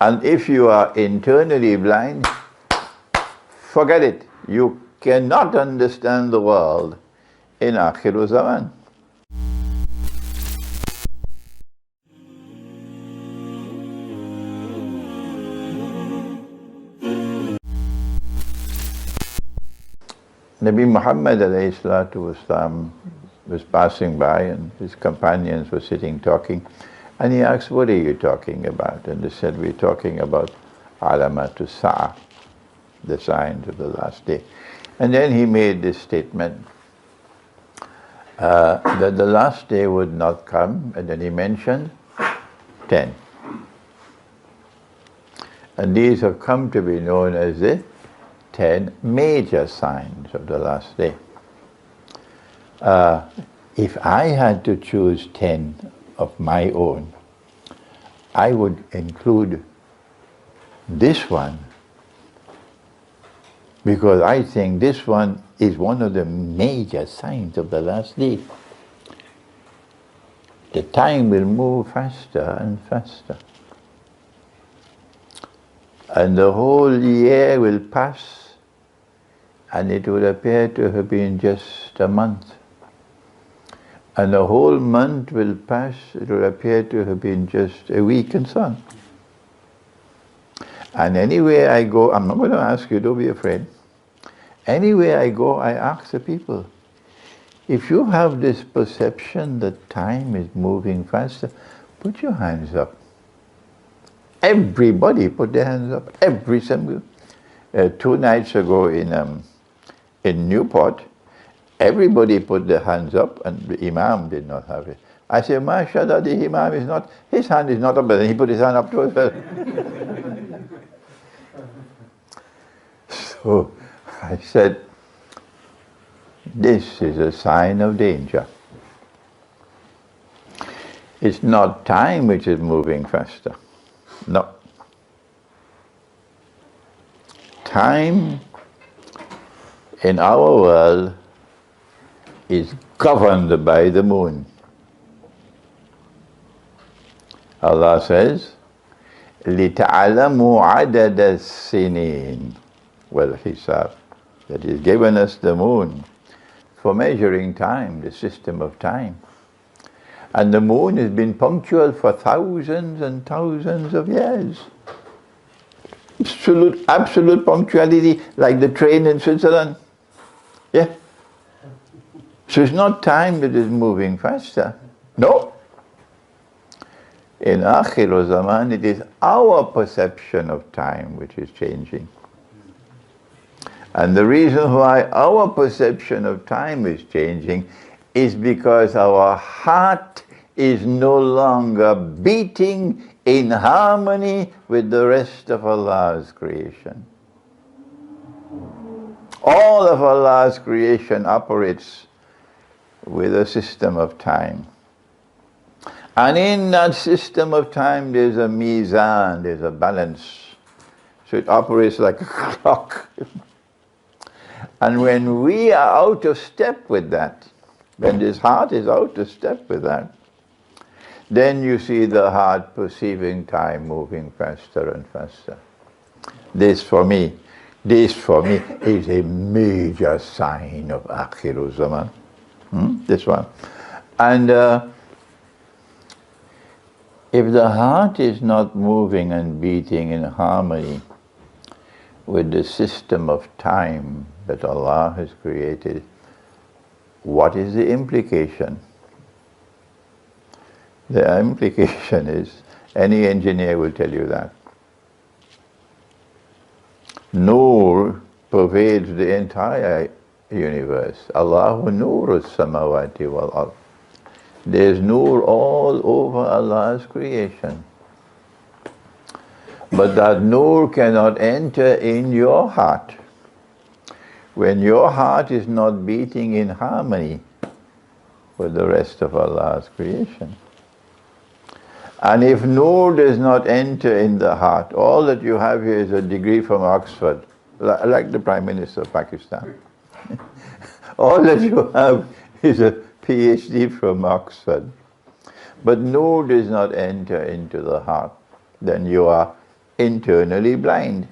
And if you are internally blind, forget it. You cannot understand the world in Akhiru Zaman. Nabi Muhammad was passing by and his companions were sitting talking, and he asked, what are you talking about? And they said, we're talking about Alamatu Sa'ah, the signs of the last day. And then he made this statement that the last day would not come, and then he mentioned 10. And these have come to be known as the 10 major signs of the last day. If I had to choose 10 of my own, I would include this one, because I think this one is one of the major signs of the last day. The time will move faster and faster, and the whole year will pass, and it would appear to have been just a month. And the whole month will pass, it will appear to have been just a week, and so on. And anywhere I go, I'm not going to ask you, don't be afraid. Anywhere I go, I ask the people, if you have this perception that time is moving faster, put your hands up. Everybody put their hands up, every single. 2 nights ago in Newport, everybody put their hands up, and the Imam did not have it. I said, MashaAllah, the Imam is not, his hand is not up, but then he put his hand up too as well. So I said, this is a sign of danger. It's not time which is moving faster. No. Time in our world is governed by the moon. Allah says, لِتَعْلَمُوا عَدَدَ السِّنِينَ وَالْحِسَابِ. That He's given us the moon for measuring time, the system of time. And the moon has been punctual for thousands and thousands of years. Absolute punctuality, like the train in Switzerland. Yeah. So it's not time that is moving faster. No. In Akhiru Zaman, it is our perception of time which is changing. And the reason why our perception of time is changing is because our heart is no longer beating in harmony with the rest of Allah's creation. All of Allah's creation operates with a system of time. And in that system of time there's a mizan, there's a balance. So it operates like a clock. And when we are out of step with that, when this heart is out of step with that, then you see the heart perceiving time moving faster and faster. This for me is a major sign of Akhiru Zaman. This one. And if the heart is not moving and beating in harmony with the system of time that Allah has created, what is the implication? The implication is, any engineer will tell you that. Noor pervades the entire universe. Allahu Noor as-samawati wal-ard. There's Noor all over Allah's creation. But that Noor cannot enter in your heart when your heart is not beating in harmony with the rest of Allah's creation. And if Noor does not enter in the heart, all that you have here is a degree from Oxford, like the Prime Minister of Pakistan. All that you have is a PhD from Oxford. But Noor does not enter into the heart, then you are internally blind.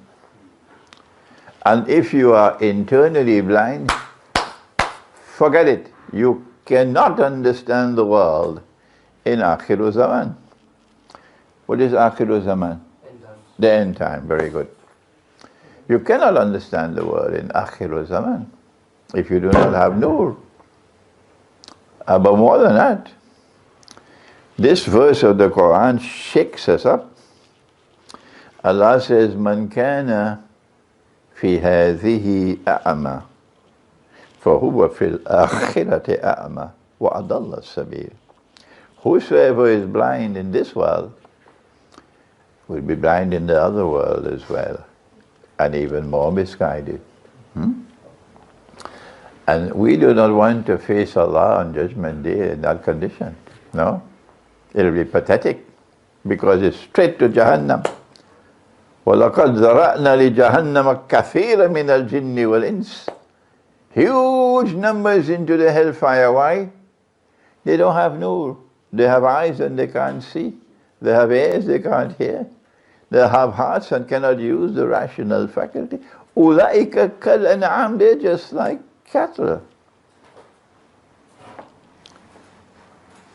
And if you are internally blind, forget it. You cannot understand the world in Akhiru Zaman. What is Akhiru Zaman? End times. The end time, very good. You cannot understand the world in Akhiru Zaman if you do not have Nur. But more than that, this verse of the Quran shakes us up. Allah says, Man kana fi hadhihi a'ma, fahuwa fil akhirati a'ma, wa adalla sabil. Whosoever is blind in this world will be blind in the other world as well, and even more misguided. And we do not want to face Allah on Judgment Day in that condition. No? It'll be pathetic, because it's straight to Jahannam. وَلَقَدْ ذَرَأْنَا لِجَهَنَّمَ كَثِيرًا مِنَ الْجِنِّ وَالْإِنسِ. Huge numbers into the hellfire. Why? They don't have nur. They have eyes and they can't see. They have ears, they can't hear. They have hearts and cannot use the rational faculty. أُولَئِكَ كَالْأَنْعَامِ. They're just like cattle.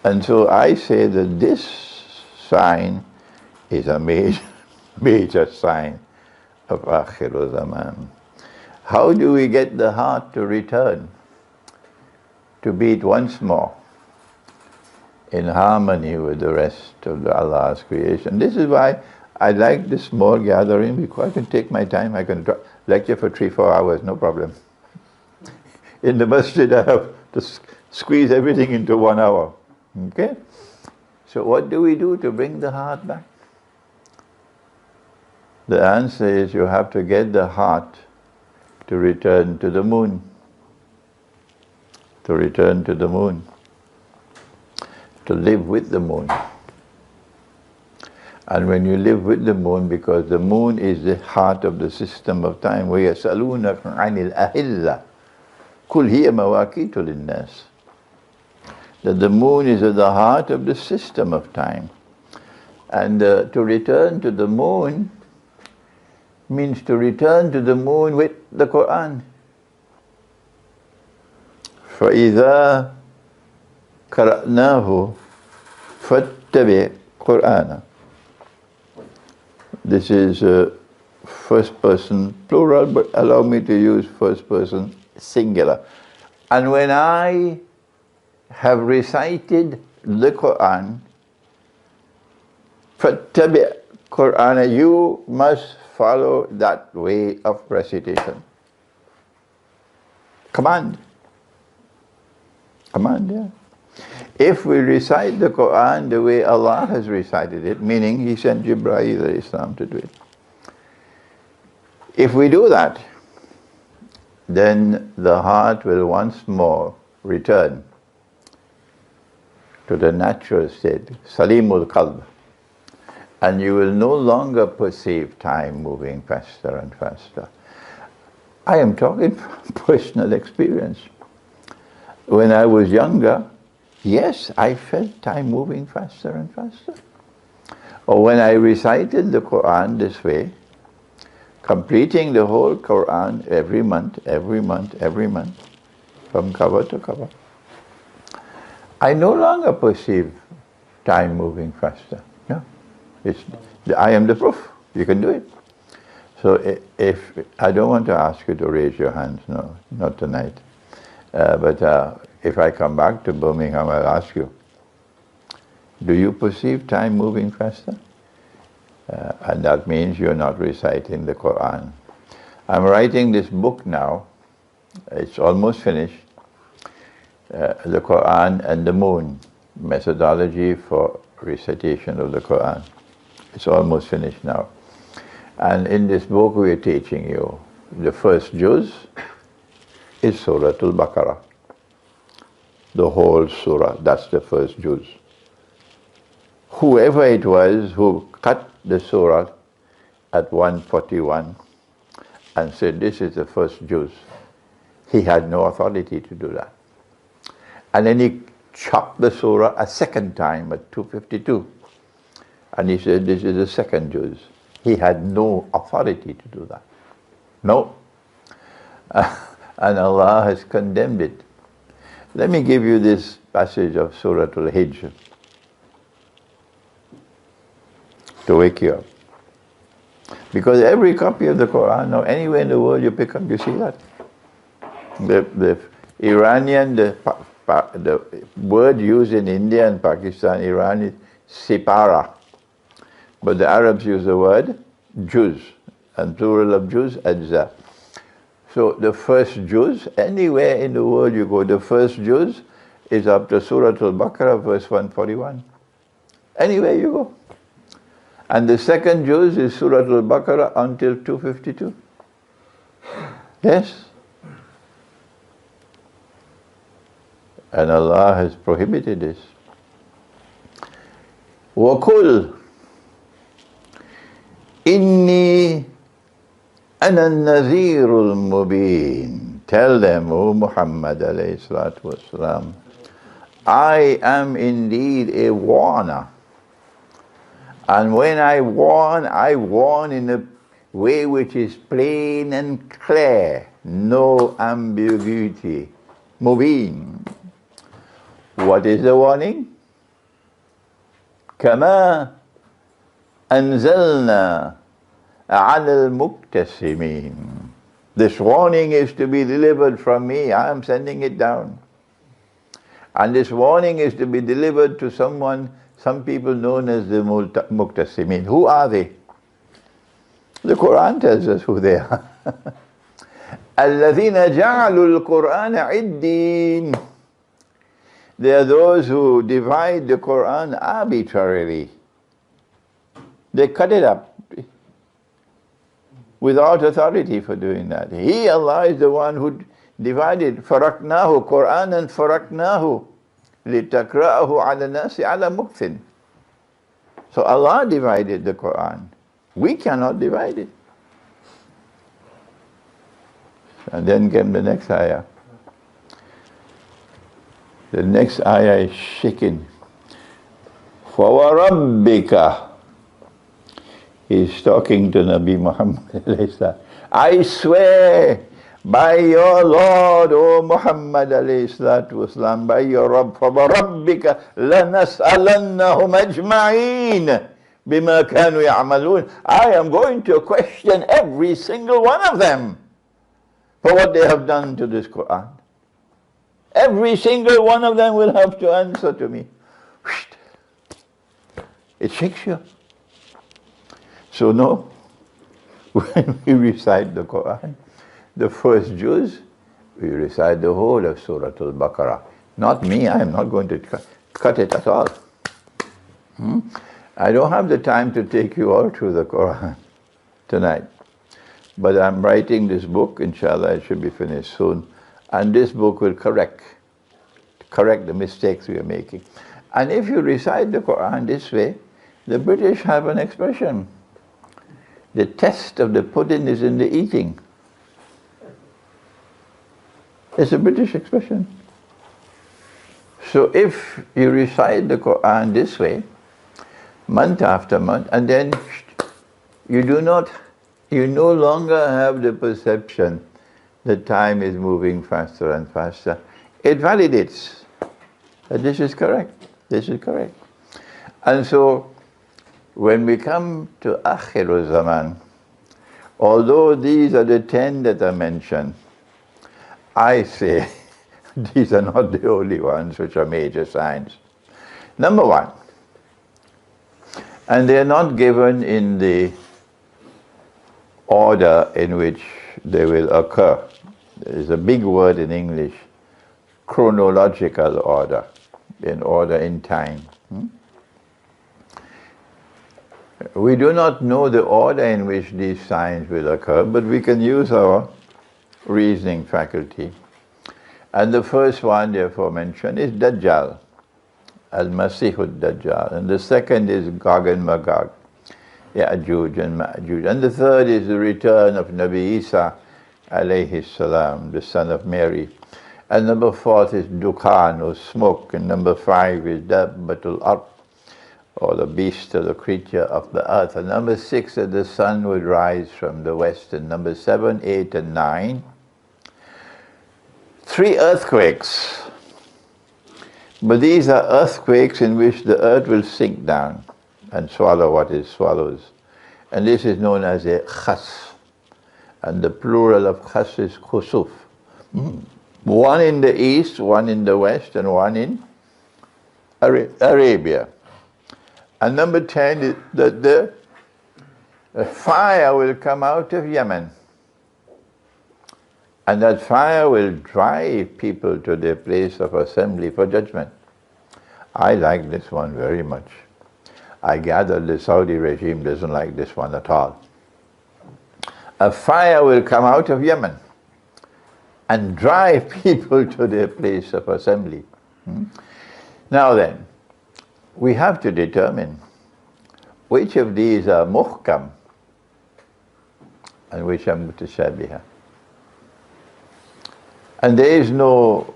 And so I say that this sign is a major sign of Akhiru Zaman. How do we get the heart to return, to beat once more in harmony with the rest of Allah's creation? This is why I like this small gathering, because I can take my time. I can lecture for 3-4 hours, no problem. In the masjid, I have to squeeze everything into 1 hour. Okay? So what do we do to bring the heart back? The answer is you have to get the heart to return to the moon. To return to the moon. To live with the moon. And when you live with the moon, because the moon is the heart of the system of time, وَيَسْأَلُونَكَ عَنِ الْأَهِلَّةِ قُلْ هِيَ مَوَاقِيتُ لِلنَّاسِ. That the moon is at the heart of the system of time. And to return to the moon means to return to the moon with the Quran. فَإِذَا قَرَأْنَاهُ فَاتَّبِعْ قُرْآنَهُ. This is first person plural, but allow me to use first person singular. And when I have recited the Quran, فَاتَّبِعْ قُرْآنَهُ, you must follow that way of recitation. Command. Command, yeah. If we recite the Quran the way Allah has recited it, meaning He sent Jibreel alayhi salam to do it. If we do that, then the heart will once more return to the natural state, Salimul Qalb. And you will no longer perceive time moving faster and faster. I am talking from personal experience. When I was younger, yes, I felt time moving faster and faster. Or when I recited the Quran this way, completing the whole Quran every month, from cover to cover, I no longer perceive time moving faster. No, I am the proof. You can do it. So if I don't want to ask you to raise your hands, no, not tonight. But if I come back to Birmingham, I'll ask you, do you perceive time moving faster? And that means you're not reciting the Quran. I'm writing this book now. It's almost finished. The Quran and the Moon, methodology for recitation of the Quran. It's almost finished now. And in this book we are teaching you the first juz is Surah Al-Baqarah. The whole surah, that's the first juz. Whoever it was who cut the surah at 141 and said this is the first juz, he had no authority to do that. And then he chopped the surah a second time at 252. And he said this is the second juz. He had no authority to do that. No. And Allah has condemned it. Let me give you this passage of Surah Al-Hijr to wake you up. Because every copy of the Quran, or anywhere in the world you pick up, you see that. The Iranian, the word used in India and Pakistan, Iran is sipara. But the Arabs use the word juz, and plural of juz, ajza. So the first juz, anywhere in the world you go, the first juz is up to Surah Al-Baqarah, verse 141. Anywhere you go. And the second juz is Surah Al-Baqarah until 252. Yes. And Allah has prohibited this. وَقُلْ إِنِّي أَنَا النَّذِيرُ الْمُبِينُ. Tell them, O Muhammad alayhi salatu wasalam, I am indeed a warner. And when I warn in a way which is plain and clear, no ambiguity. Mubin. What is the warning? كما أنزلنا على المقتسمين. This warning is to be delivered from me. I am sending it down. And this warning is to be delivered to some people known as the Muqtasimin. Who are they? The Quran tells us who they are. الَّذِينَ جَعَلُوا الْقُرْآنَ عِدِّينَ. They are those who divide the Quran arbitrarily. They cut it up without authority for doing that. He, Allah, is the one who divided. فَرَقْنَاهُ قُرْآنًا فَرَقْنَاهُ لِتَقْرَأَهُ عَلَى النَّاسِ عَلَى مُكْثٍ. So Allah divided the Quran. We cannot divide it. And then came the next ayah. The next ayah is shaking. فَوَرَبِّكَ. He's talking to Nabi Muhammad. I swear by your Lord, O Muhammad alayhi salatu wasalam, by your Rabb, فَوَرَبِّكَ لَنَسْأَلَنَّهُمْ أَجْمَعِينَ بِمَا كَانُوا يَعْمَلُونَ. I am going to question every single one of them for what they have done to this Quran. Every single one of them will have to answer to me. It shakes you. So no, when we recite the Quran, the first juz, we recite the whole of Surah Al-Baqarah. Not me, I am not going to cut it at all. I don't have the time to take you all through the Quran tonight. But I'm writing this book, inshallah it should be finished soon. And this book will correct the mistakes we are making. And if you recite the Quran this way, the British have an expression. The test of the pudding is in the eating. It's a British expression. So if you recite the Quran this way, month after month, and then you no longer have the perception that time is moving faster and faster. It validates that this is correct, this is correct. And so, when we come to Akhirul Zaman, although these are the 10 that are mentioned, I say these are not the only ones which are major signs. Number one, and they are not given in the order in which they will occur. There is a big word in English, chronological order, in order in time. We do not know the order in which these signs will occur, but we can use our reasoning faculty. And the first one, therefore, mentioned is Dajjal, Al-Masihud Dajjal. And the second is Gog and Magog, Ya'juj and Ma'juj. And the third is the return of Nabi Isa, alayhi salam, the son of Mary. And number 4 is Dukhan, or smoke. And number 5 is Dabbatul Ard, or the beast or the creature of the earth. And number 6, that the sun would rise from the west. And number 7, 8, and 9, 3 earthquakes. But these are earthquakes in which the earth will sink down and swallow what it swallows. And this is known as a khas. And the plural of khas is khusuf. One in the east, one in the west, and one in Arabia. And number 10 is that the fire will come out of Yemen. And that fire will drive people to their place of assembly for judgment. I like this one very much. I gather the Saudi regime doesn't like this one at all. A fire will come out of Yemen and drive people to their place of assembly. Now then, we have to determine which of these are muhkam and which are mutashabiha. And there is no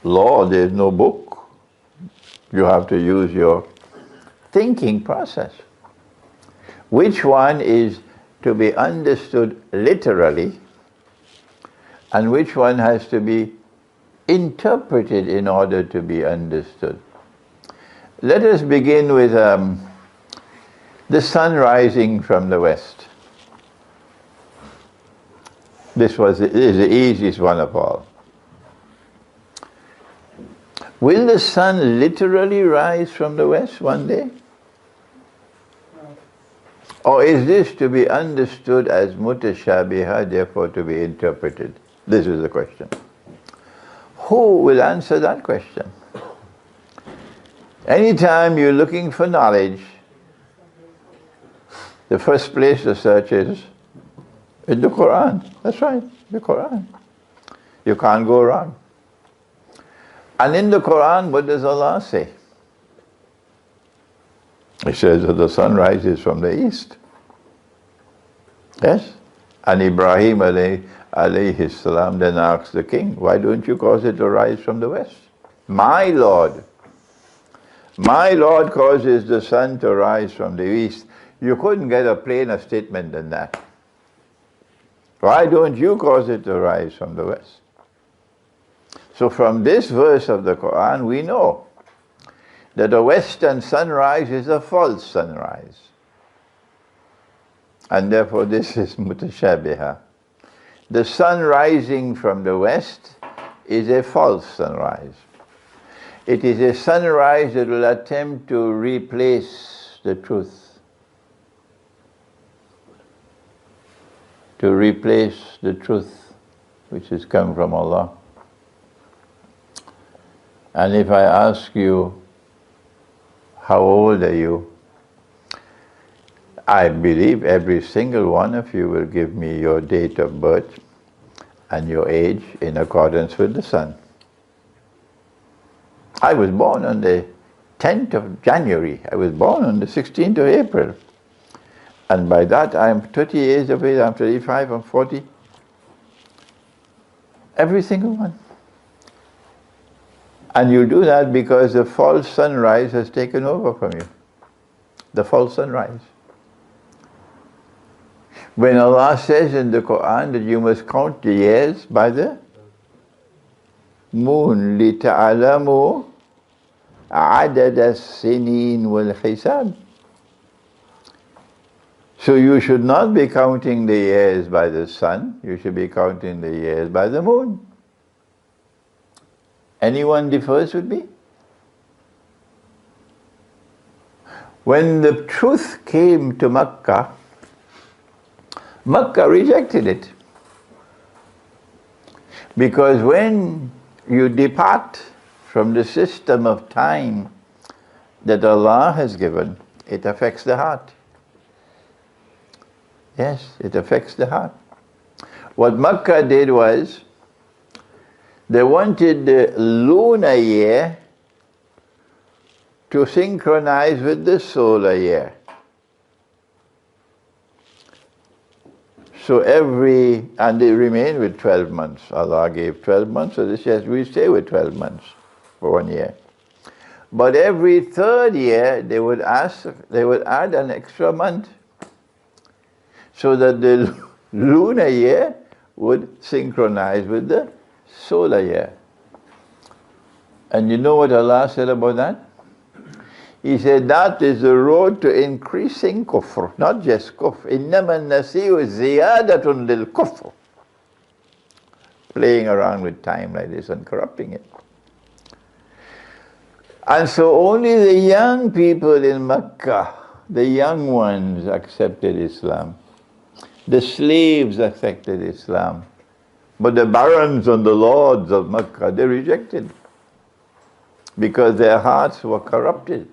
law, there is no book. You have to use your thinking process. Which one is to be understood literally and which one has to be interpreted in order to be understood? Let us begin with the sun rising from the west. This is the easiest one of all. Will the sun literally rise from the west one day? Or is this to be understood as mutashabiha, therefore to be interpreted? This is the question. Who will answer that question? Anytime you're looking for knowledge, the first place to search is in the Quran. That's right, the Quran. You can't go wrong. And in the Quran, what does Allah say? He says that the sun rises from the east. Yes? And Ibrahim alayhi salam then asked the king, why don't you cause it to rise from the west? My Lord causes the sun to rise from the east. You couldn't get a plainer statement than that. Why don't you cause it to rise from the west? So from this verse of the Quran, we know that the western sunrise is a false sunrise. And therefore this is mutashabiha. The sun rising from the west is a false sunrise. It is a sunrise that will attempt to replace the truth. To replace the truth which has come from Allah. And if I ask you, how old are you? I believe every single one of you will give me your date of birth and your age in accordance with the sun. I was born on the 10th of January. I was born on the 16th of April. And by that I am 30 years of age, I'm 35, I'm 40. Every single one. And you do that because the false sunrise has taken over from you. The false sunrise. When Allah says in the Quran that you must count the years by the moon, لِتَعْلَمُوا عَدَدَ السِّنِينَ وَالْحِسَابِ. So you should not be counting the years by the sun, you should be counting the years by the moon. Anyone differs with me? When the truth came to Makkah, Makkah rejected it. Because when you depart from the system of time that Allah has given, it affects the heart. Yes, it affects the heart. What Makkah did was, they wanted the lunar year to synchronize with the solar year. So and they remain with 12 months. Allah gave 12 months, so this says we stay with 12 months for 1 year. But every third year they would add an extra month so that the lunar year would synchronize with the solar year. And you know what Allah said about that? He said that is the road to increasing kufr, not just kufr. إِنَّمَا النَّسِيُّ زِيَادَةٌ لِلْكُفْرِ. Playing around with time like this and corrupting it. And so only the young people in Mecca, the young ones, accepted Islam. The slaves accepted Islam. But the barons and the lords of Mecca, they rejected. Because their hearts were corrupted.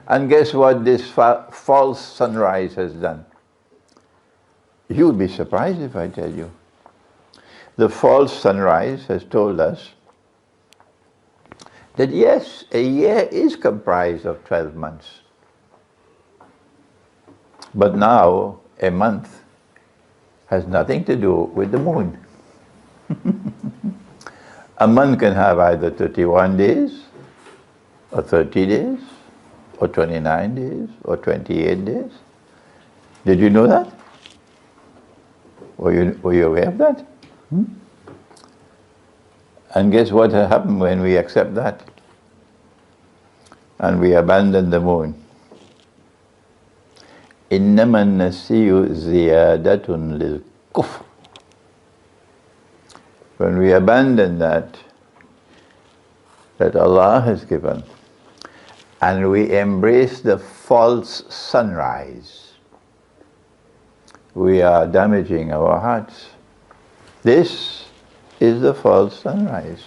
And guess what this false sunrise has done? You'll be surprised if I tell you. The false sunrise has told us that yes, a year is comprised of 12 months. But now a month has nothing to do with the moon. A month can have either 31 days, or 30 days, or 29 days, or 28 days. Did you know that? Were you aware of that? And guess what happened when we accept that? And we abandon the moon. إِنَّمَا النَّسِيُّ زِيَادَةٌ لِلْكُفْرِ. When we abandon that Allah has given, and we embrace the false sunrise, we are damaging our hearts. This is the false sunrise.